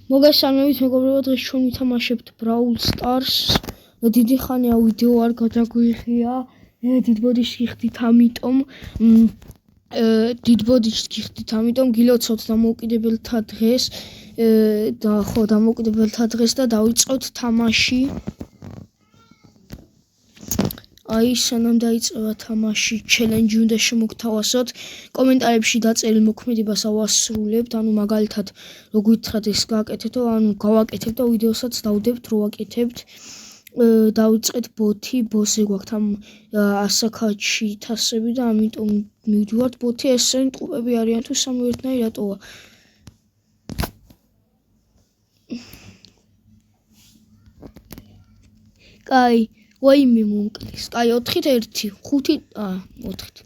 მოგესალმებით მეგობრებო, დღეს ჩვენ ვითამაშებთ Brawl Stars. დიდი ხანია ვიდეო არ გადაგვიღია. დიდ ბოდიშს გიხდით, ამიტომ გილოცავთ დამოუკიდებელთა დღეს და დავიწყოთ თამაში. აი, სანამ დაიწყება თამაში, ჩელენჯი უნდა შემოგთავაზოთ. კომენტარებში დაწერილ მოქმედებას ავასრულებთ, ანუ მაგალითად, როგორ გითხრათ ეს გააკეთეთ, ანუ გავაკეთებ და ვიდეოსაც დავდებთ, რო ვაკეთებთ. დავიწყეთ ბოთი, ბოსზე გვაქვს ამ ასაკაჩი თასები და ამიტომ მივდივართ ბოთი, ესენი ტყუპები არიან თუ სამი ერთნაირი რატოა? კაი. ვაიმე მომკლეს. კაი, 4-ით 1, 5-ით, 4-ით.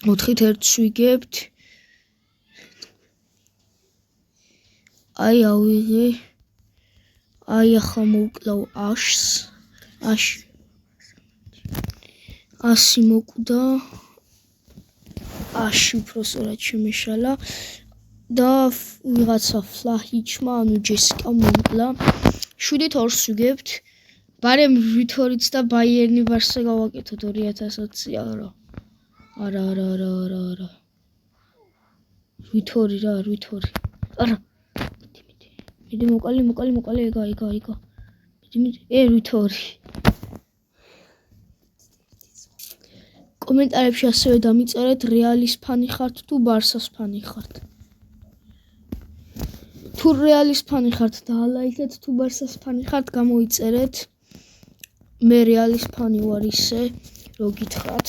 4-ით 1-ს ვიგებთ. აი, ავიღე. აი, ახლა მოვკლავ აშს. 100 მოკვდა. აში უფრო სწორად შემეშალა და ვიღაცა ფლაჰიჩმა, ანუ ჯესიკამ მომკლა. 7-ით 2-ს ვიგებთ. ბარემ ვითორიც და ბაიერნი ბარსა გავაკეთოთ 2020 არა. ვითორი რა, ვითორი. არა. მიდი მოკალი, ეგა. მიდი, ვითორი. კომენტარებში ასევე დამიწერეთ რეალის ფანი ხართ თუ ბარსას ფანი ხართ. თუ რეალის ფანი ხართ დაალაიქეთ, თუ ბარსას ფანი ხართ გამოიწერეთ. მე რეალის ფანი ვარ ისე, რო გითხრათ.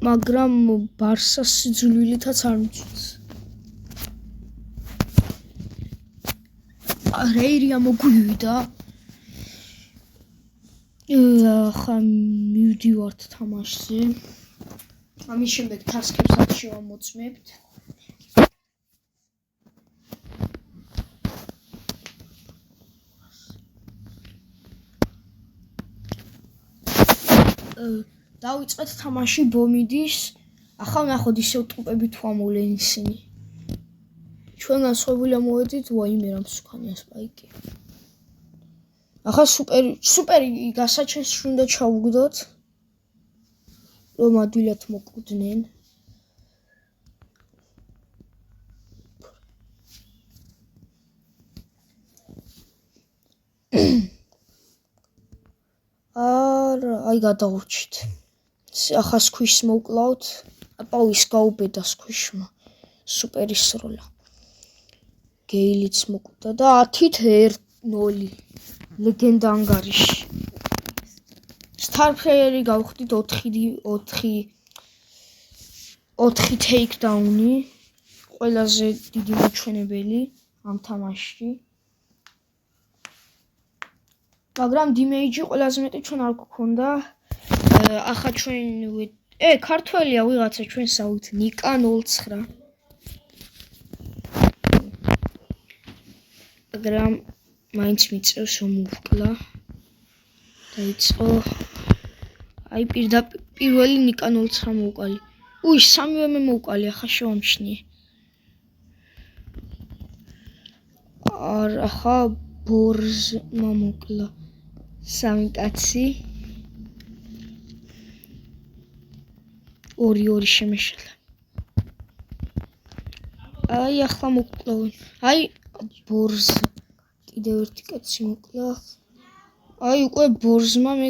მაგრამ ბარსას სიძულვილითაც არ მწვდის. რეირია მოგვივიდა. ახლა მივდივართ თამაშზე. ამის შემდეგ თასკებსაც შევამოწმებთ. დავიწყეთ თამაში ბომიდის. ახლა ვნახოთ ისევ ტყუპები თუ ამოვლენ ისინი. ჩვენ განსხვავებული ამოვედით, ვაიმე რა მსუქანია სპაიკი. ახლა სუპერი გასაჩენს უნდა ჩავუგდოთ, რომ ადვილად მოკვდნენ. აი გადავრჩით. ახლა სქვიშს მოვკლავთ. აპავის გაუბედა სქვიშმა. სუპერის როლა. გეილიც მოკვდა და 10-ით 1-0. ლეგენდა ანგარიში. სტარფლეიერი გავხდით 4 ტეიქდაუნი. ყველაზე დიდი მოჩვენებელი ამ თამაშში. მაგრამ დიმეიჯი ყველაზე მეტი ჩვენ არ გქონდა. ახლა ჩვენ ქართველია ვიღაცა ჩვენ საუთ ნიკა 09. მაგრამ მაინც მიწევს რომ მოვკლა. დაიწყო. აი პირველი ნიკა 09 მოვკალი. სამივე მე მოვკალი, ახლა შევამჩნიე. ახლა ბორზმა მოვკლა. 3 კაცი. 2 შემეშალა. აი ახლა მოვკლავენ. აი ბორზ კიდევ ერთი კაცი მოკლა. აი უკვე ბორზმა მე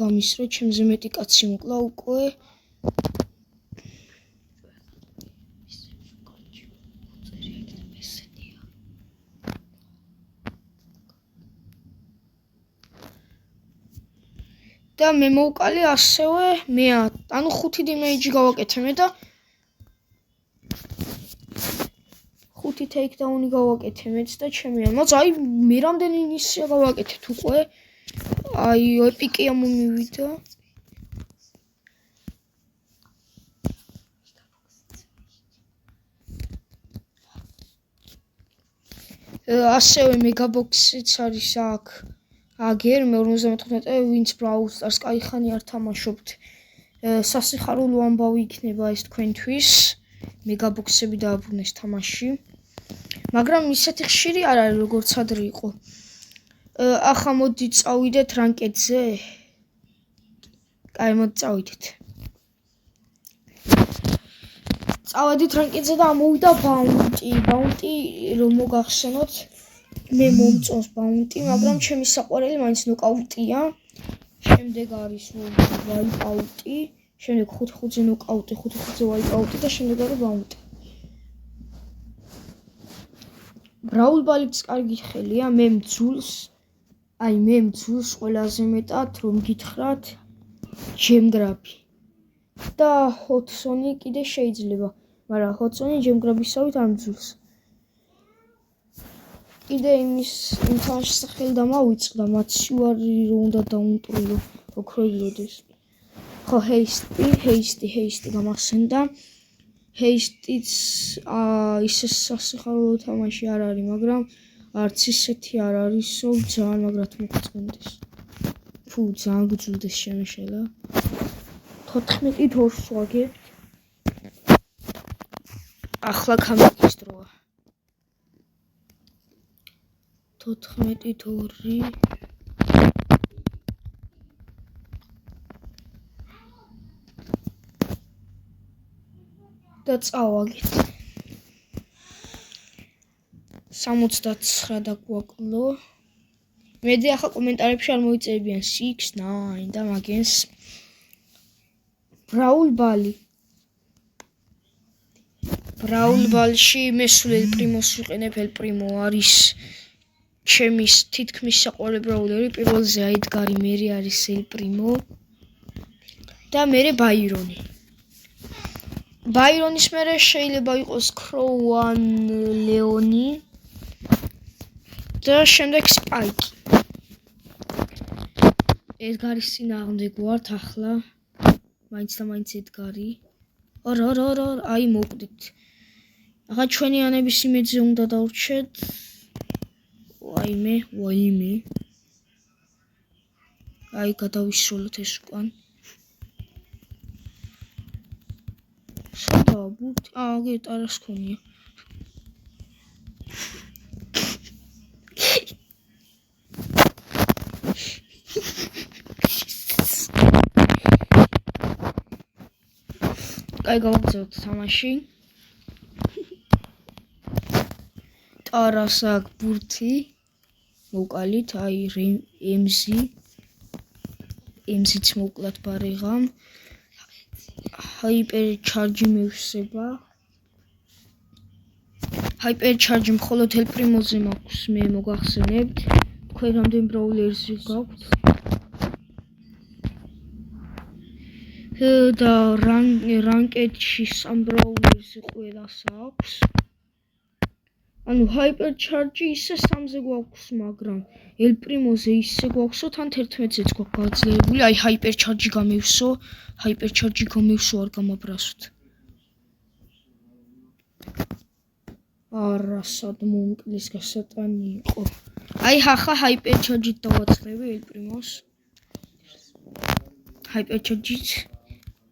გამისრა, ჩემზე მეტი კაცი მოკლა უკვე. და მე მოვკალი ასევე ანუ 5 დიმეიჯი გავაკეთე მე და 5 ტეიქდაუნი გავაკეთე მეც და ჩემია. მაგრამ აი მე რამდენი ნისია გავაკეთეთ უკვე. აი ეპიკია მომივიდა. ასევე მეგაბოქსიც არის აქ. აგერ მე 54 ვინც Brawl Stars კაიხანი არ თამაშობთ. სასიხარულო ამბავი იქნება ეს თქვენთვის. მეგაბოქსები დააბრუნეს თამაში. მაგრამ ისეთი ხშირი არ არის როგორც ადრე იყო. ახლა მოდი წავიდეთ რანკედზე. კაი, მოდი წავიდეთ. წავედით რანკედზე და ამოვიდა ბაუნტი. ბაუნტი რომ მოგახსენოთ, მე მომწონს ბაუნტი, მაგრამ ჩემი საყვარელი მაინც ნოკაუტია. შემდეგ არის ვაიპაუტი, შემდეგ 5-5-ზე ნოკაუტი, 5-5-ზე ვაიპაუტი და შემდეგ არის ბაუნტი. ბრაულ ბალიც კარგი ხელია, მე მძულს ყველაზე მეტად რომ გითხრათ ჯემგრაბი და ჰოტსონი კიდე შეიძლება, მაგრამ ჰოტსონი ჯემგრაბისავით არ მძულს. კიდე იმ თამაშის სახელი დამავიწყდა, მაცივარი რომ უნდა დაუნტრიო, ოქროილოდეს. ხო, ჰეისტი გამახსენდა. ჰეისტიც ისე სასიხარულო თამაში არ არის, მაგრამ არც ისეთი არ არისო, ძალიან მაგრად მოგწონდეს. ფუ, ძალიან გძულდეს შემეშელა. 14-ით 2-ს ვაგებთ. ახლა კამიკის დროა. 14-ით 2 და წავაგეთ. 69 დაგვაკლო. მედი ახლა კომენტარებში არ მოიწერებიან 6-9 და მაგენს. ბრაულ ბალში მე სულ ელ პრიმოს ვიყენებ. ელ პრიმო არის ჩემის თითქმის საყვარელი ბრაულერი. პირველზე აიდგარი, მერე არის ელ პრიმო და მერე ბაირონი. ბაირონის მერე შეიძლება იყოს ქროუან ლეონი და შემდეგ სპაიკი. ედგარის წინააღმდეგ ვართ ახლა. მაინც და მაინც ედგარი. აი მოვკვდით. ახლა ჩვენი ანების იმედზე უნდა დავრჩეთ. ვაიმე. აი გადავისროლოთ ეს უკან. სადაა ბურთი? გეტარას ქონია. კაი, გავაგზავნოთ თამაში. ტარას აქ ბურთი. მოვკალით, აი ემზიც მოვკლათ ბარიღამ. ჰაიპერ ჩარჯი მევსება. ჰაიპერ ჩარჯი მხოლოდ ელ პრიმოზე მაქვს, მე მოგახსენებთ. თქვენ რამდენი ბრაულერზე გაქვთ? და რანკედში 3 ბრაულერზე ყველას აქვს. ანუ ჰაიპერ ჩარჯი ისე 3-ზე გვაქვს, მაგრამ ელ პრიმოზე ისე გვაქვსო, თან 11-ზეც გვაქვს გაძლიერებული. აი ჰაიპერ ჩარჯი გამევსო, არ გამაბრასოთ. არასად მომკლის გასატანი იყო. აი ხახა ჰაიპერ ჩარჯით დავაწყდები ელ პრიმოს. ჰაიპერ ჩარჯით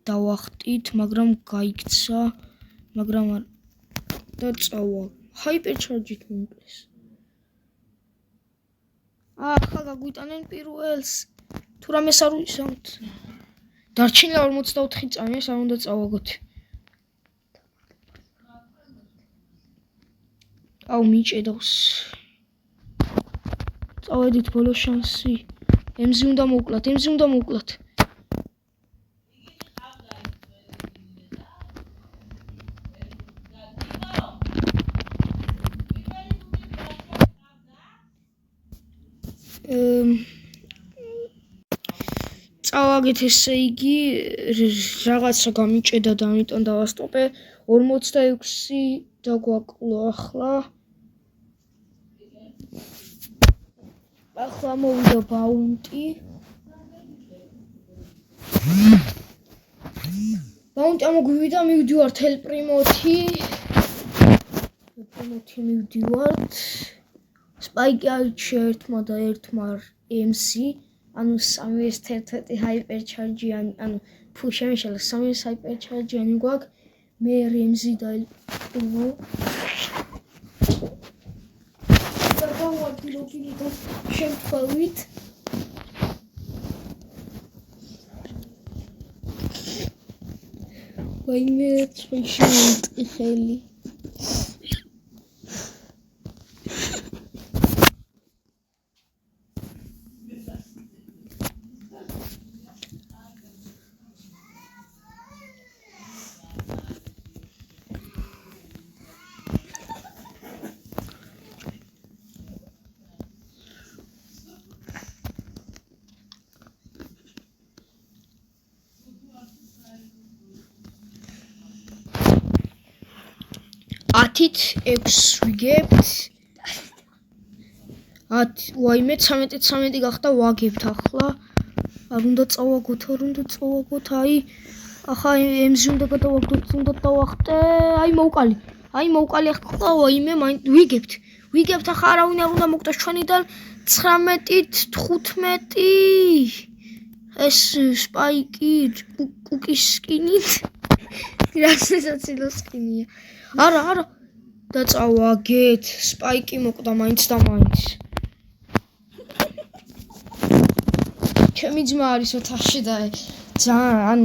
დავახტით, მაგრამ გაიქცა, მაგრამ არ და წავა. ჰაიპერ ჩარჯით მომკლის. ახლა გაგვიტანენ პირველს. თუ რამეს არ ვისამთ. დარჩენილა 44 წამი, ეს არ უნდა წავაგოთ. მიჭედავს. წავედით ბოლო შანსი. ემზი უნდა მოვკლათ. წავაგეთ ესე იგი, რაღაცა გამიჭედა და ამიტომ დავასტოპე. 46 დაგვაკლო ახლა. ახლა მოვიდა ბაუნტი. ბაუნტი ამოგვივიდა, მივდივართ ელ პრიმოთი. მივდივართ. სპაიკი არჩია ერთმა და ერთმა ემსი. ანუ 3-ის 11 ჰაიპერ ჩარჯიანი, ანუ ფუ შემეშალა 3-ის ჰაიპერ ჩარჯიანი გვაქვს. მე რემზი და ელ პრიმო. კარგი ლოგინით და შემთხვევით. ვაიმე წვიში ხელი. ათით 6 ვიგებთ. ვაიმე 13 გახდა ვაგებთ ახლა. არ უნდა წავაგოთ, აი ახლა ემზი უნდა გადავაგდოთ, უნდა დავახტე. აი მოვყალი ახლა ვაიმე მაინც ვიგებთ ახლა არავინ არ უნდა მოგტოს ჩვენიდან 19-ით 15 ეს სპაიკი კუკის სკინით რასაცილო სკინია. არა დაწავაგეთ სპაიკი მოკვდა მაინც და მაინც. ჩემი ძმა არის ოთახში და ძალიან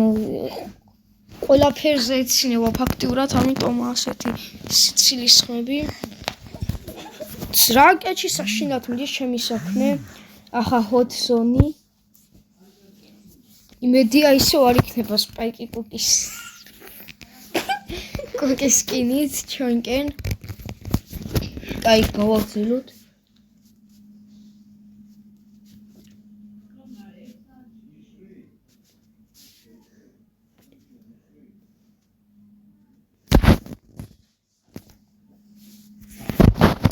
ყველაფერზე ეცნობა ფაქტიურად, ამიტომ ასეთი სიცილის ხმები. რაკეტში საშინად მიდის ჩემი საქმე. ახლა hot zone. იმედია ისევ არ იქნება სპაიკი კუკის სკინით ჩვენკენ. აი გავაგზავნოთ.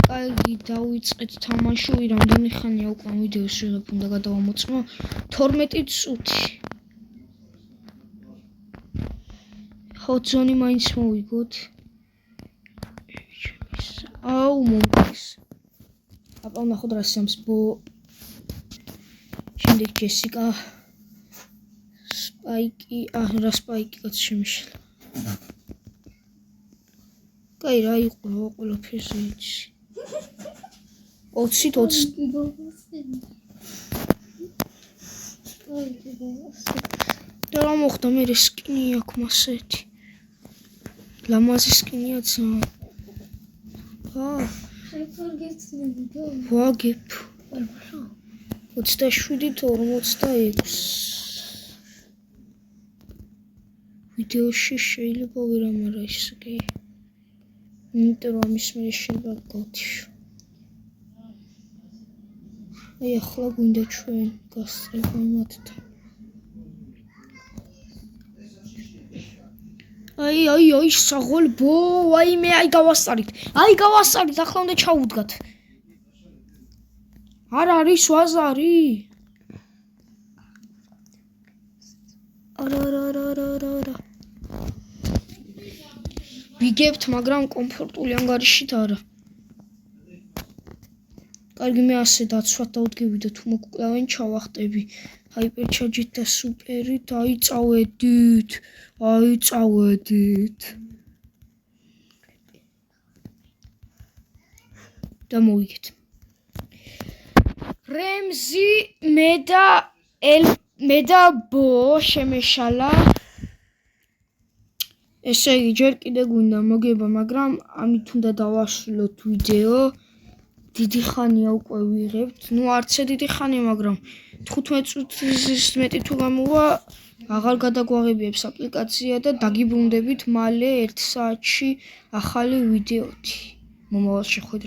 კარგი, დავიწყეთ თამაში. რამდენი ხანია უკვე ვიდეოს ვიღებ უნდა გადავამოწმო. 12 წუთი. hot zone მაინც მოვიგოთ. აუ მომკლეს. აბა ნახოთ რა სამს შემდეგ ჯესიკა სპაიკი რა სპაიკი კაც შემიშლა. კაი რა იყო ყველაფერზე იცი. 20 და რა მოხდა მე სკინი აქვს მასეთი. ლამაზი სკინია ძმა. ვაგებ 27-ით 46 ვიდეოში შეიძლება ვერ ამარა ის კი. იმიტომ რომ ამის მე შეიძლება გავთიშო. აი ახლა გვინდა ჩვენ გასწრება იმათთან. აი საღოლბო, ვაიმე აი გავასწარით ახლა უნდა ჩავუდგათ. არ არის ვაზარი. არა ვიგებთ, მაგრამ კომფორტული ანგარიშით არა. კარგი მე ასე დაცვათ დავდგები და თუ მოგკლავენ ჩავახტები. ჰაიპერჩარჯით და სუპერით წავედით. და მოვიგეთ. რემზი მე და ბო შემეშალა. ესე იგი ჯერ კიდე გვინდა მოგება, მაგრამ ამით უნდა დავასრულოთ ვიდეო. დიდი ხანია უკვე ვიღებთ. არც დიდი ხანია, მაგრამ 15 წუთის მეტი თუ გამოვა, აღარ გადაგვაღებიებს აპლიკაცია და დაგიბრუნდებით მალე 1 საათში ახალი ვიდეოთი. მომავალ შეხვედრას.